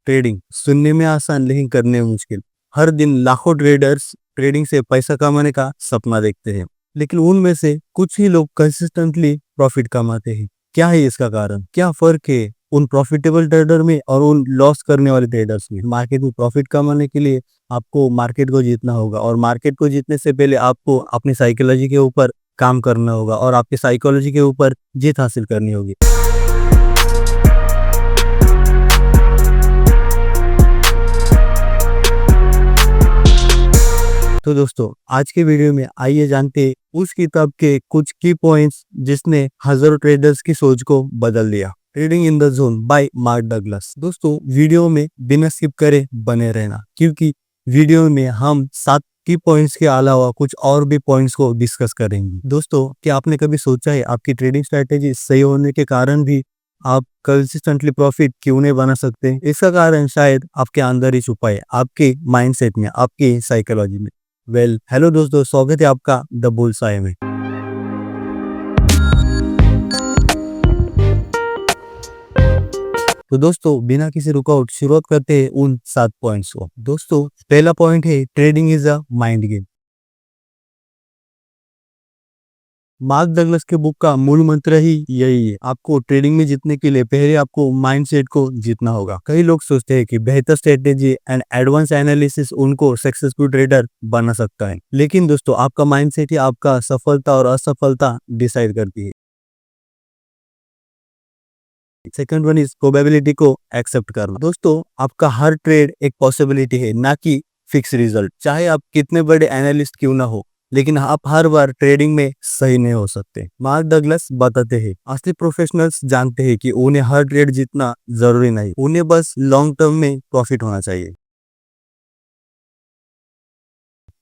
Trading सुनने में आसान लेकिन करने में मुश्किल। हर दिन लाखों ट्रेडर्स ट्रेडिंग से पैसा कमाने का सपना देखते हैं, लेकिन उनमें से कुछ ही लोग कंसिस्टेंटली प्रॉफिट कमाते हैं। क्या है इसका कारण? क्या फर्क है उन प्रॉफिटेबल ट्रेडर में और उन लॉस करने वाले ट्रेडर्स में? मार्केट में प्रॉफिट कमाने के लिए आपको मार्केट को जीतना होगा, और मार्केट को जीतने से पहले आपको अपनी साइकोलॉजी के ऊपर काम करना होगा और आपकी साइकोलॉजी के ऊपर जीत हासिल करनी होगी। तो दोस्तों, आज के वीडियो में आइए जानते हैं उस किताब के कुछ की पॉइंट्स जिसने हजारों ट्रेडर्स की सोच को बदल दिया। Trading in the zone bye mark Douglas. दोस्तों, वीडियो में बिना स्किप करे बने रहना, क्योंकि वीडियो में हम 7 की पॉइंट्स के अलावा कुछ और भी पॉइंट्स को डिस्कस करेंगे। दोस्तों, क्या आपने कभी सोचा है आपकी ट्रेडिंग स्ट्रेटेजी सही होने के कारण भी आप कंसिस्टेंटली प्रॉफिट क्यों नहीं बना सकते? इसका कारण शायद आपके अंदर ही छुपा है, आपके माइंडसेट में, आपकी साइकोलॉजी में। हेलो दोस्तों, स्वागत है आपका द बुलसाई में। तो दोस्तों, बिना किसी रुकावट शुरुआत करते हैं उन 7 पॉइंट्स को। दोस्तों, पहला पॉइंट है trading is a mind game. Mark Douglas के बुक का मूल मंत्र ही यही है। आपको ट्रेडिंग में जीतने के लिए पहले आपको माइंडसेट को जीतना होगा। कई लोग सोचते हैं कि बेहतर स्ट्रेटेजी एंड एडवांस एनालिसिस उनको सक्सेसफुल ट्रेडर बना सकता है, लेकिन दोस्तों, आपका माइंडसेट ही आपका सफलता और असफलता डिसाइड करती है। सेकंड वन इज प्रोबेबिलिटी को एक्सेप्ट करना। दोस्तों, आपका हर ट्रेड एक पॉसिबिलिटी है, ना कि फिक्स रिजल्ट। चाहे आप कितने बड़े एनालिस्ट क्यों ना हो, लेकिन आप हर बार ट्रेडिंग में सही नहीं हो सकते। मार्क डगलस बताते हैं, असली प्रोफेशनल्स जानते हैं कि उन्हें हर ट्रेड जीतना जरूरी नहीं, उन्हें बस लॉन्ग टर्म में प्रॉफिट होना चाहिए।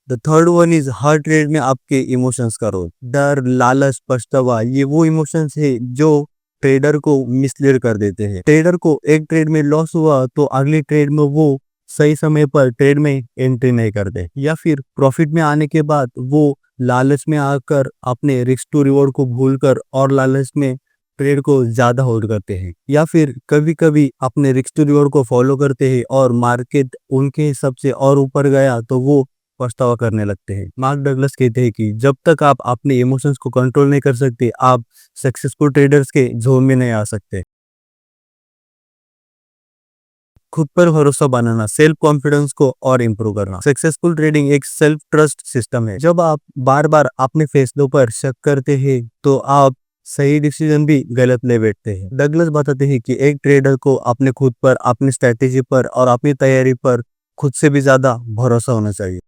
The third one is her trade में आपके इमोशंस का रोल। डर, लालच, पछतावा, ये वो इमोशंस है जो ट्रेडर को मिसलीड कर देते हैं। ट्रेडर को एक ट्रेड में लॉस हुआ तो अगली ट्रेड में वो सही समय पर ट्रेड में एंट्री नहीं करते, या फिर प्रॉफिट में आने के बाद वो लालच में आकर अपने रिस्क टू रिवॉर्ड को भूलकर और लालच में ट्रेड को ज्यादा होल्ड करते हैं, या फिर कभी कभी अपने रिस्क टू रिवॉर्ड को फॉलो करते हैं और मार्केट उनके हिसाब से और ऊपर गया तो वो पछतावा करने लगते हैं। मार्क डगलस कहते हैं कि जब तक आप अपने इमोशंस को कंट्रोल नहीं कर सकते, आप सक्सेसफुल ट्रेडर्स के जोन में नहीं आ सकते। खुद पर भरोसा बनाना, सेल्फ कॉन्फिडेंस को और इम्प्रूव करना। सक्सेसफुल ट्रेडिंग एक सेल्फ ट्रस्ट सिस्टम है। जब आप बार बार अपने फैसलों पर शक करते हैं तो आप सही डिसीजन भी गलत ले बैठते हैं। डगलस बताते हैं कि एक ट्रेडर को अपने खुद पर, अपनी स्ट्रेटेजी पर और अपनी तैयारी पर खुद से भी ज्यादा भरोसा होना चाहिए।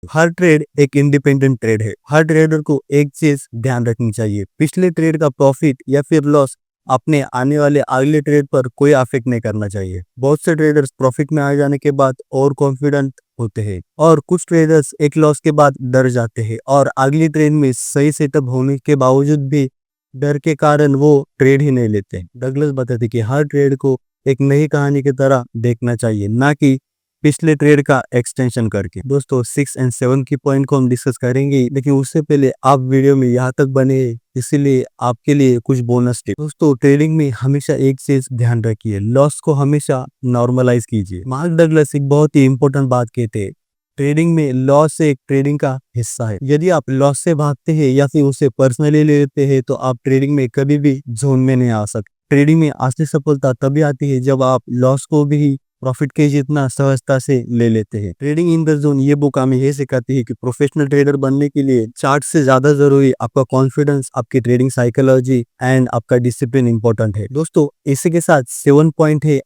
हर ट्रेड एक इंडिपेंडेंट ट्रेड है। हर ट्रेडर को एक चीज ध्यान रखनी चाहिए, पिछले ट्रेड का प्रॉफिट या फिर लॉस अपने आने वाले अगले ट्रेड पर कोई अफेक्ट नहीं करना चाहिए। बहुत से ट्रेडर्स प्रॉफिट में आ जाने के बाद और कॉन्फिडेंट होते हैं, और कुछ ट्रेडर्स एक लॉस के बाद डर जाते हैं और अगली ट्रेड में सही सेटअप होने के बावजूद भी डर के कारण वो ट्रेड ही नहीं लेते। डगलस बताते कि हर ट्रेड को एक नई कहानी की तरह देखना चाहिए, ना कि पिछले ट्रेड का एक्सटेंशन करके। दोस्तों, 6 एंड 7 की पॉइंट को हम डिस्कस करेंगे, लेकिन उससे पहले आप वीडियो में यहाँ तक बने, इसीलिए आपके लिए कुछ बोनस टिप। दोस्तों, ट्रेडिंग में हमेशा एक चीज ध्यान रखिए, लॉस को हमेशा नॉर्मलाइज कीजिए। मार्क डगलस एक बहुत ही इंपॉर्टेंट बात कहते हैं, ट्रेडिंग में लॉस एक ट्रेडिंग का हिस्सा है। यदि आप लॉस से भागते हैं या फिर उसे पर्सनली ले लेते हैं तो आप ट्रेडिंग में कभी भी जोन में नहीं आ सकते। ट्रेडिंग में असली सफलता तभी आती है जब आप लॉस को भी प्रॉफिट के जितना सहजता से ले लेते हैं। ट्रेडिंग इन द जोन ये बुक हमें ये सिखाती है कि प्रोफेशनल ट्रेडर बनने के लिए चार्ट से ज्यादा जरूरी आपका कॉन्फिडेंस, आपकी ट्रेडिंग साइकोलॉजी एंड आपका डिसिप्लिन इंपॉर्टेंट है। दोस्तों, इसी के साथ 7 पॉइंट है,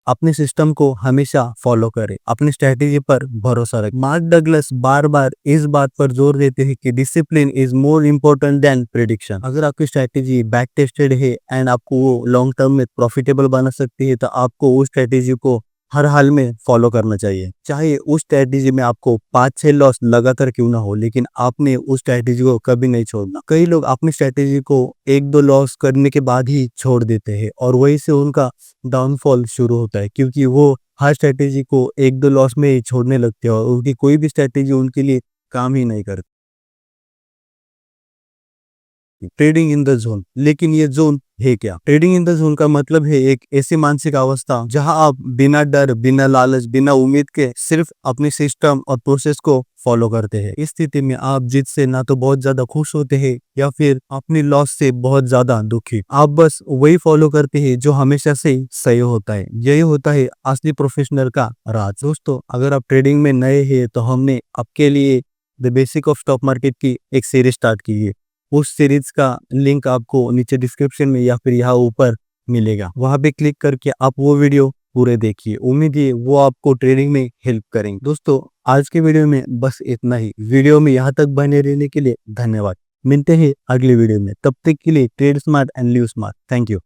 अपने सिस्टम को हमेशा फॉलो करें, अपनी स्ट्रेटेजी पर भरोसा रखें। मार्क डगलस बार बार इस बात पर जोर देते हैं कि discipline is more important then prediction. अगर आपकी स्ट्रेटेजी बैक टेस्टेड है एंड आपको वो लॉन्ग टर्म में प्रॉफिटेबल बना सकती है, तो आपको उस स्ट्रेटेजी को हर हाल में फॉलो करना चाहिए। चाहे उस स्ट्रेटेजी में आपको 5-6 लॉस लगातार क्यों ना हो, लेकिन आपने उस स्ट्रेटेजी को कभी नहीं छोड़ना। कई लोग अपनी स्ट्रेटेजी को 1-2 लॉस करने के बाद ही छोड़ देते हैं और वहीं से उनका डाउनफॉल शुरू होता है, क्योंकि वो हर स्ट्रेटेजी को 1-2 लॉस में ही छोड़ने लगते हैं और उनकी कोई भी स्ट्रेटेजी उनके लिए काम ही नहीं करती। सकती है। ट्रेडिंग इन द जोन, लेकिन ये जोन है क्या? ट्रेडिंग इन द जोन का मतलब है एक ऐसी मानसिक अवस्था जहां आप बिना डर, बिना लालच, बिना उम्मीद के सिर्फ अपने सिस्टम और प्रोसेस को फॉलो करते हैं। इस स्थिति में आप जीत से ना तो बहुत ज्यादा खुश होते हैं या फिर अपनी लॉस से बहुत ज्यादा दुखी। आप बस वही फॉलो करते हैं जो हमेशा से सही होता है। यही होता है असली प्रोफेशनल का राज। दोस्तों, अगर आप ट्रेडिंग में नए हैं तो हमने आपके लिए the basic of stock market की एक सीरीज स्टार्ट की है। उस सीरीज का लिंक आपको नीचे डिस्क्रिप्शन में या फिर यहाँ ऊपर मिलेगा। वहां पे क्लिक करके आप वो वीडियो पूरे देखिए। उम्मीद है वो आपको ट्रेडिंग में हेल्प करेंगे। दोस्तों, आज के वीडियो में बस इतना ही। वीडियो में यहाँ तक बने रहने के लिए धन्यवाद। मिलते हैं अगले वीडियो में। तब तक के लिए trade smart and live smart. Thank you.